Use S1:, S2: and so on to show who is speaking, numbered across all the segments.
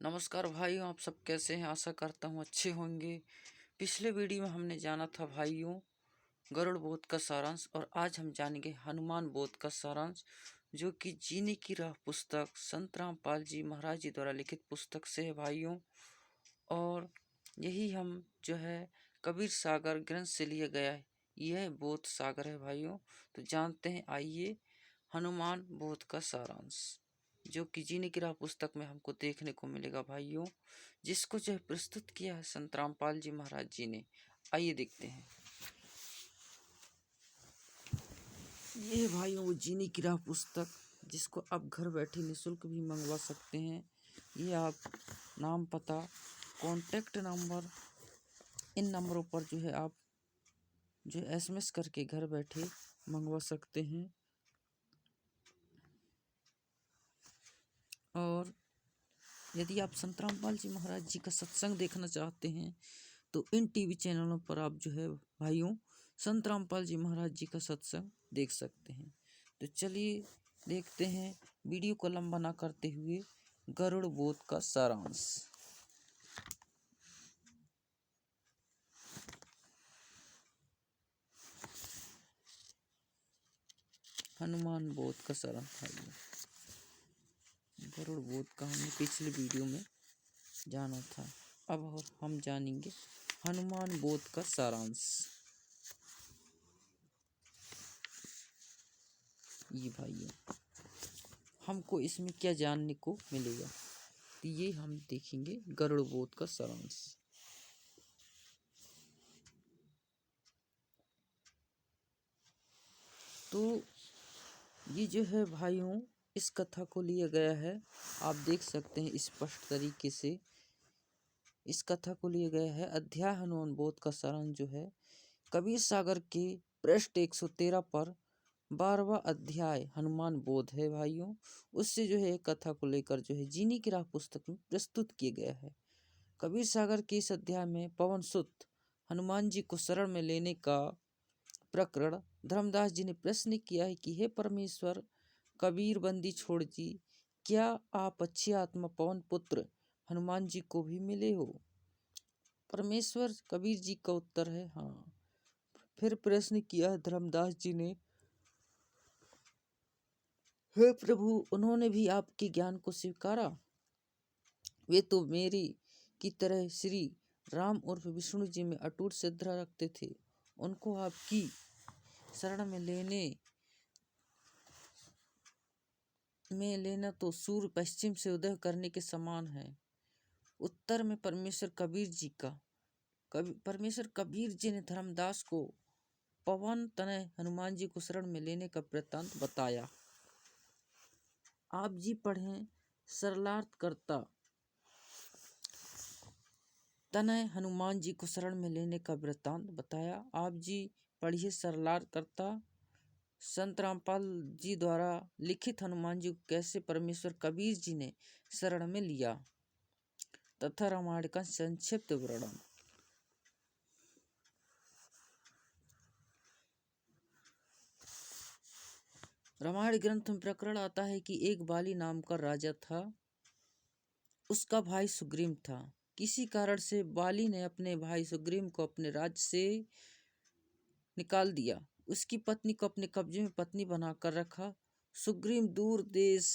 S1: नमस्कार भाइयों, आप सब कैसे हैं। आशा करता हूँ अच्छे होंगे। पिछले वीडियो में हमने जाना था भाइयों गरुड़ बोध का सारांश, और आज हम जानेंगे हनुमान बोध का सारांश, जो कि जीने की राह पुस्तक संत रामपाल जी महाराज जी द्वारा लिखित पुस्तक से है भाइयों। और यही हम जो है कबीर सागर ग्रंथ से लिया गया है, यह बोध सागर है भाइयों। तो जानते हैं, आइए हनुमान बोध का सारांश, जो कि जीने की राह पुस्तक में हमको देखने को मिलेगा भाइयों, जिसको जो है प्रस्तुत किया है संत रामपाल जी महाराज जी ने। आइए देखते हैं। ये है भाइयों वो जीने की राह पुस्तक, जिसको आप घर बैठे निःशुल्क भी मंगवा सकते हैं। ये आप नाम, पता, कॉन्टैक्ट नंबर, इन नंबरों पर जो है आप जो SMS करके घर बैठे मंगवा सकते हैं। और यदि आप संत रामपाल जी महाराज जी का सत्संग देखना चाहते हैं तो इन टीवी चैनलों पर आप जो है भाइयों संत रामपाल जी महाराज जी का सत्संग देख सकते हैं। तो चलिए देखते हैं, वीडियो को लंबा ना करते हुए, गरुड़ बोध का सारांश। हनुमान बोध का सारांश भाइयों, गरुड़ बोध का हमने पिछले वीडियो में जाना था। अब और हम जानेंगे हनुमान बोध का सारांश। ये भाइयों हमको इसमें क्या जानने को मिलेगा, तो ये हम देखेंगे गरुड़ बोध का सारांश। तो ये जो है भाइयों इस कथा को लिया गया है, आप देख सकते हैं स्पष्ट तरीके से इस कथा को लिया गया है। अध्याय हनुमान बोध का सारांश जो है कबीर सागर के पृष्ठ 113 पर 12वां अध्याय हनुमान बोध है भाइयों। उससे जो है कथा को लेकर जो है जीनी की राह पुस्तक में प्रस्तुत किया गया है। कबीर सागर के इस अध्याय में पवन सुत हनुमान जी को शरण में लेने का प्रकरण धर्मदास जी ने प्रश्न किया है कि हे परमेश्वर, कबीर बंदी छोड़ जी, क्या आप अच्छी आत्मा पवन पुत्र हनुमान जी को भी मिले हो। परमेश्वर कबीर जी का उत्तर है हाँ। फिर प्रश्न किया है धर्मदास जी ने, हे प्रभु, उन्होंने भी आपके ज्ञान को स्वीकारा। वे तो मेरी की तरह श्री राम उर्फ विष्णु जी में अटूट श्रद्धा रखते थे। उनको आपकी शरण में लेना तो सूर्य पश्चिम से उदय करने के समान है। उत्तर में परमेश्वर कबीर जी ने धर्मदास को पवन तनय हनुमान जी को शरण में लेने का वृत्तांत बताया। आप जी पढ़ें, सरलार्थ करता तनय हनुमान जी को शरण में लेने का वृत्तांत बताया। आप जी पढ़िए, सरलार्थ करता संत रामपाल जी द्वारा लिखित हनुमान जी को कैसे परमेश्वर कबीर जी ने शरण में लिया तथा रामायण का संक्षिप्त वर्णन। रामायण ग्रंथ में प्रकरण आता है कि एक बाली नाम का राजा था। उसका भाई सुग्रीव था। किसी कारण से बाली ने अपने भाई सुग्रीव को अपने राज्य से निकाल दिया। उसकी पत्नी को अपने कब्जे में पत्नी बनाकर रखा। सुग्रीव दूर देश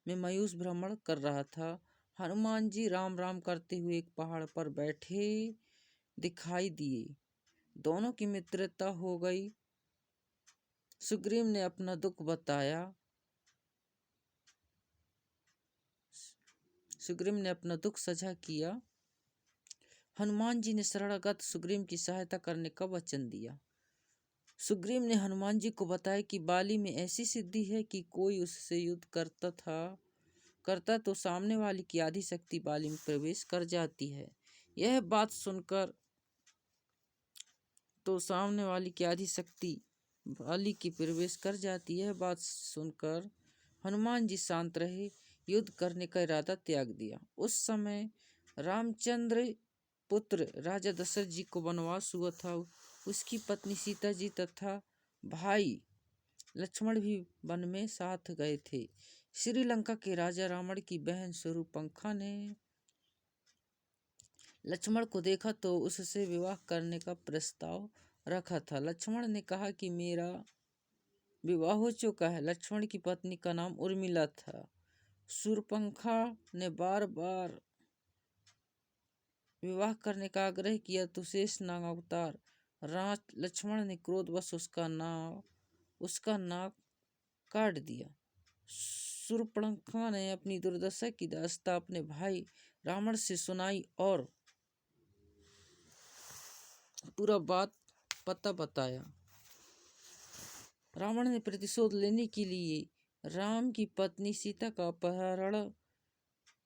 S1: में मायूस भ्रमण कर रहा था। हनुमान जी राम राम करते हुए एक पहाड़ पर बैठे दिखाई दिए। दोनों की मित्रता हो गई। सुग्रीव ने अपना दुख बताया। सुग्रीव ने अपना दुख साझा किया। हनुमान जी ने शरणागत सुग्रीव की सहायता करने का वचन दिया। सुग्रीव ने हनुमान जी को बताया कि बाली में ऐसी सिद्धि है कि कोई उससे युद्ध करता तो सामने वाली की आधी शक्ति बाली में प्रवेश कर जाती है। यह बात सुनकर तो सामने वाली की आधी शक्ति बाली की प्रवेश कर जाती है। बात सुनकर हनुमान जी शांत रहे, युद्ध करने का इरादा त्याग दिया। उस समय रामचंद्र पुत्र राजा दशरथ जी को वनवास हुआ था। उसकी पत्नी सीता जी तथा भाई लक्ष्मण भी वन में साथ गए थे। श्रीलंका के राजा रावण की बहन शूर्पणखा ने लक्ष्मण को देखा तो उससे विवाह करने का प्रस्ताव रखा था। लक्ष्मण ने कहा कि मेरा विवाह हो चुका है। लक्ष्मण की पत्नी का नाम उर्मिला था। शूर्पणखा ने बार बार विवाह करने का आग्रह किया तो शेष नाग अवतार लक्ष्मण ने क्रोधवश उसका नाक काट दिया। शूर्पणखा ने अपनी दुर्दशा की दास्तां अपने भाई रावण से सुनाई और पूरा बात पता बताया। रावण ने प्रतिशोध लेने के लिए राम की पत्नी सीता का अपहरण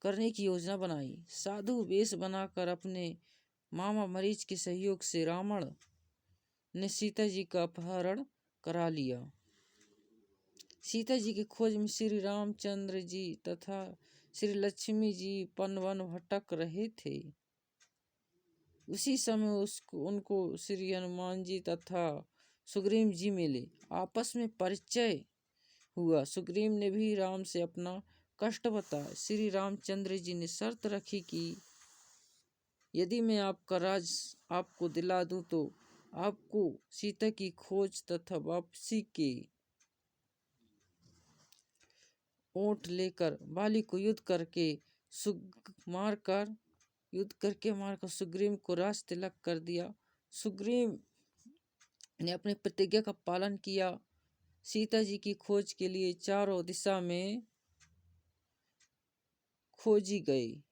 S1: करने की योजना बनाई। साधु वेश बनाकर अपने मामा मरीच के सहयोग से रावण ने सीता जी का अपहरण करा लिया। सीता जी की खोज में श्री रामचंद्र जी तथा श्री लक्ष्मी जी वन भटक रहे थे। उसी समय उनको श्री हनुमान जी तथा सुग्रीव जी मिले। आपस में परिचय हुआ। सुग्रीव ने भी राम से अपना कष्ट बताया। श्री रामचंद्र जी ने शर्त रखी कि यदि मैं आपका राज आपको दिला दूं तो आपको सीता की खोज तथा वापसी के ऊँट लेकर बाली को युद्ध करके मारकर सुग्रीव को राज तिलक कर दिया। सुग्रीव ने अपनी प्रतिज्ञा का पालन किया। सीता जी की खोज के लिए चारों दिशा में खोजी गई।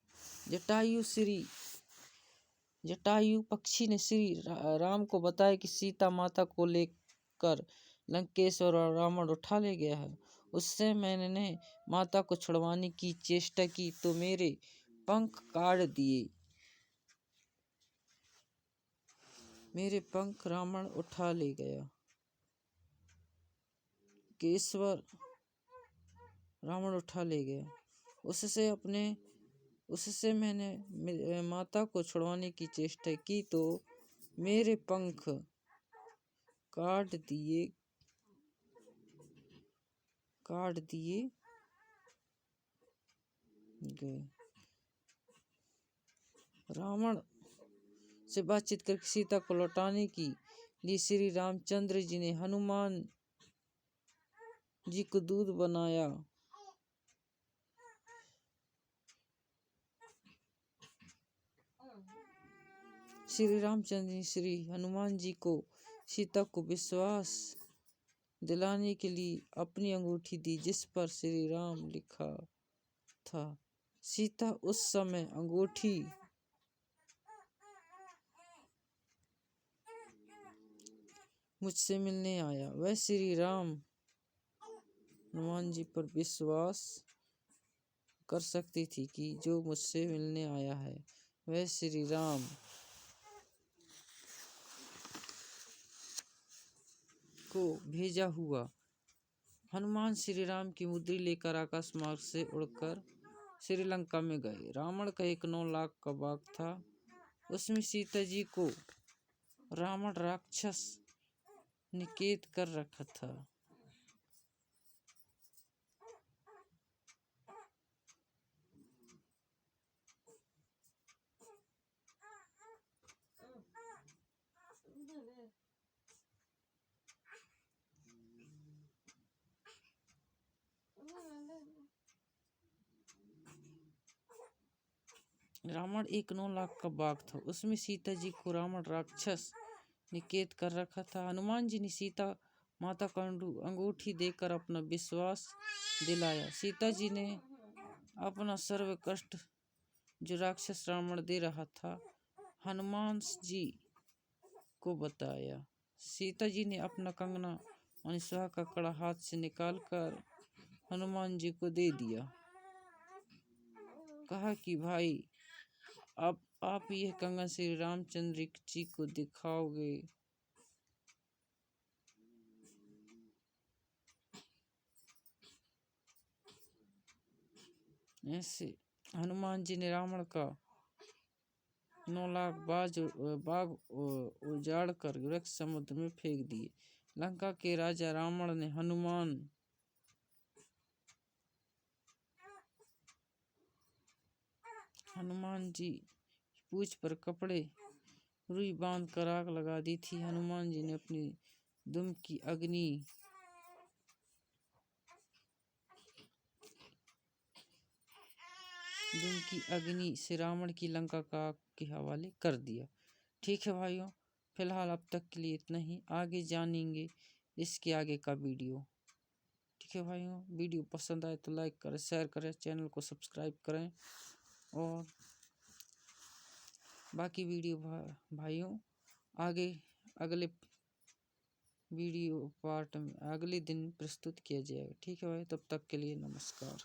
S1: जटायु पक्षी ने श्री राम को बताया कि सीता माता को लेकर लंकेश्वर और रावण उठा ले गया है। उससे मैंने माता को छुड़वाने की चेष्टा की तो मेरे पंख काट दिए। मेरे पंख रावण उठा ले गया। केश्वर रावण उठा ले गया। उससे मैंने माता को छुड़वाने की चेष्टा की तो मेरे पंख काट दिए गए। रावण से बातचीत करके सीता को लौटाने के लिए श्री रामचंद्र जी ने हनुमान जी को दूत बनाया। श्री रामचंद्र जी श्री हनुमान जी को सीता को विश्वास दिलाने के लिए अपनी अंगूठी दी जिस पर श्री राम लिखा था। सीता उस समय अंगूठी मुझसे मिलने आया। वह श्री राम हनुमान जी पर विश्वास कर सकती थी कि जो मुझसे मिलने आया है वह श्री राम को भेजा हुआ। हनुमान श्री राम की मुद्री लेकर आकाश मार्ग से उड़कर श्रीलंका में गए। रावण का एक 9 लाख का बाग था। उसमें सीता जी को रावण राक्षस ने कैद कर रखा था। रावण एक 9 लाख का बाग था। उसमें सीता जी को रावण राक्षस ने कैद कर रखा था। हनुमान जी ने सीता माता को अंगूठी देकर अपना विश्वास दिलाया। सीता जी ने अपना सर्व कष्ट जो राक्षस रावण दे रहा था हनुमान जी को बताया। सीता जी ने अपना कंगना और सुहा का कड़ा हाथ से निकालकर हनुमान जी को दे दिया। कहा कि भाई अब आप यह कंगन श्री रामचंद्र जी को दिखाओगे। ऐसे हनुमान जी ने रावण का 9 लाख बाग उजाड़ कर वृक्ष समुद्र में फेंक दिए। लंका के राजा रावण ने हनुमान जी पूंछ पर कपड़े रुई बांध कर आग लगा दी थी। हनुमान जी ने अपनी दुम की अग्नि से रावण की लंका का आग के हवाले कर दिया। ठीक है भाइयों, फिलहाल अब तक के लिए इतना ही। आगे जानेंगे इसके आगे का वीडियो। ठीक है भाइयों, वीडियो पसंद आए तो लाइक करें, शेयर करें, चैनल को सब्सक्राइब करें और बाकी वीडियो भाइयों आगे अगले वीडियो पार्ट में अगले दिन प्रस्तुत किया जाएगा। ठीक है भाई, तब तक के लिए नमस्कार।